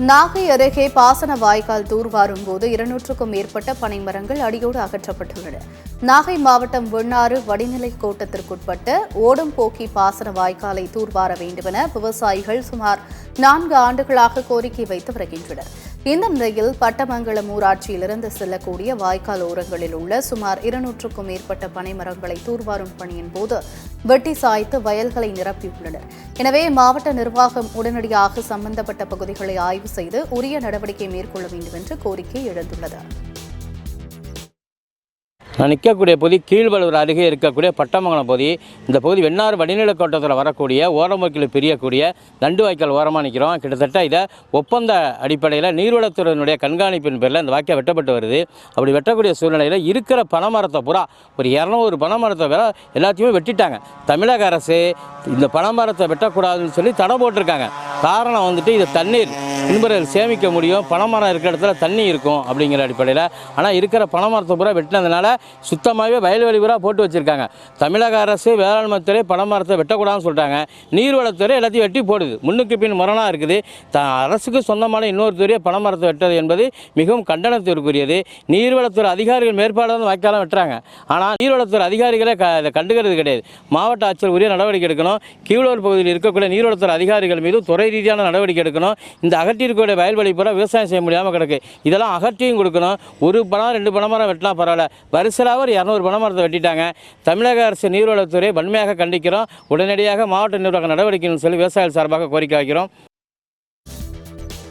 நாகை அருகே பாசன வாய்க்கால் தூர்வாரும் போது 200க்கும் மேற்பட்ட பனைமரங்கள் அடியோடு அகற்றப்பட்டுள்ளன. நாகை மாவட்டம் வெண்ணாறு வடிநிலை கோட்டத்திற்குட்பட்ட ஓடம்போக்கி பாசன வாய்க்காலை தூர்வார வேண்டுமென விவசாயிகள் சுமார் 4 ஆண்டுகளாக கோரிக்கை வைத்து வருகின்றனர். இந்த நிலையில் பட்டமங்கலம் ஊராட்சியிலிருந்து செல்லக்கூடிய வாய்க்கால் ஓரங்களில் உள்ள சுமார் 200க்கும் மேற்பட்ட பனைமரங்களை தூர்வாரும் பணியின் போது வெட்டி சாய்த்து வயல்களை நிரப்பியுள்ளனர். எனவே மாவட்ட நிர்வாகம் உடனடியாக சம்பந்தப்பட்ட பகுதிகளை ஆய்வு செய்து உரிய நடவடிக்கை மேற்கொள்ள வேண்டும் என்று கோரிக்கை எழுந்துள்ளது. நான் நிற்கக்கூடிய பகுதி கீழ்வளூர் அருகே இருக்கக்கூடிய பட்டமங்கலம் பகுதி. இந்த பகுதி வெண்ணாறு வடிநிலை கோட்டத்தில் வரக்கூடிய ஓரம்போக்கில் பிரியக்கூடிய தண்டு வாய்க்கால் ஓரமாக நிற்கிறோம். கிட்டத்தட்ட இதை ஒப்பந்த அடிப்படையில் நீர்வளத்துறையினுடைய கண்காணிப்பின் பேரில் இந்த வாய்க்கால் வெட்டப்பட்டு வருது. அப்படி வெட்டக்கூடிய சூழ்நிலையில் இருக்கிற பனைமரத்தை பூரா ஒரு 200 பனைமரத்தை வேற எல்லாத்தையுமே வெட்டிட்டாங்க. தமிழக அரசு இந்த பனைமரத்தை வெட்டக்கூடாதுன்னு சொல்லி தடை போட்டிருக்காங்க. காரணம் வந்துட்டு இது தண்ணீர் பின்புறையில் சேமிக்க முடியும், பனைமரம் இருக்கிற இடத்துல தண்ணி இருக்கும் அப்படிங்கிற அடிப்படையில். ஆனால் இருக்கிற பனைமரத்தை பூரா வெட்டினதுனால சுத்தமாகவே வயல்வெளி பூரா போட்டு வச்சுருக்காங்க. தமிழக அரசு வேளாண்மைத்துறை பனைமரத்தை வெட்டக்கூடாதுன்னு சொல்லிட்டாங்க. நீர்வளத்துறை எல்லாத்தையும் வெட்டி போடுது. முன்னுக்கு பின் முரணாக இருக்குது. அரசுக்கு சொந்தமான இன்னொரு துறையை பனைமரத்தை வெட்டது என்பது மிகவும் கண்டனத்திற்குரியது. நீர்வளத்துறை அதிகாரிகள் மேற்பாடு வந்து வாய்க்காலம் வெட்டுறாங்க. ஆனால் நீர்வளத்துறை அதிகாரிகளே இதை கண்டுகிறது கிடையாது. மாவட்ட ஆட்சியர் உரிய நடவடிக்கை எடுக்கணும். கீழூர் பகுதியில் இருக்கக்கூடிய நீர்வளத்துறை அதிகாரிகள் மீது துறை ரீதியான நடவடிக்கை எடுக்கணும். இந்த அகற்றியிருக்கக்கூடிய வயல்வெளி பூரா விவசாயம் செய்ய முடியாமல் கிடக்கு. இதெல்லாம் அகற்றியும் கொடுக்கணும். ஒரு பணம் 2 பனைமரம் வெட்டினா பரவாயில்ல, வரிசலாக ஒரு 200 பனைமரத்தை வெட்டிட்டாங்க. தமிழக அரசு நீர்வளத்துறை வன்மையாக கண்டிக்கிறோம். உடனடியாக மாவட்ட நிர்வாக நடவடிக்கைன்னு சொல்லி விவசாயிகள் சார்பாக கோரிக்கை வைக்கிறோம்.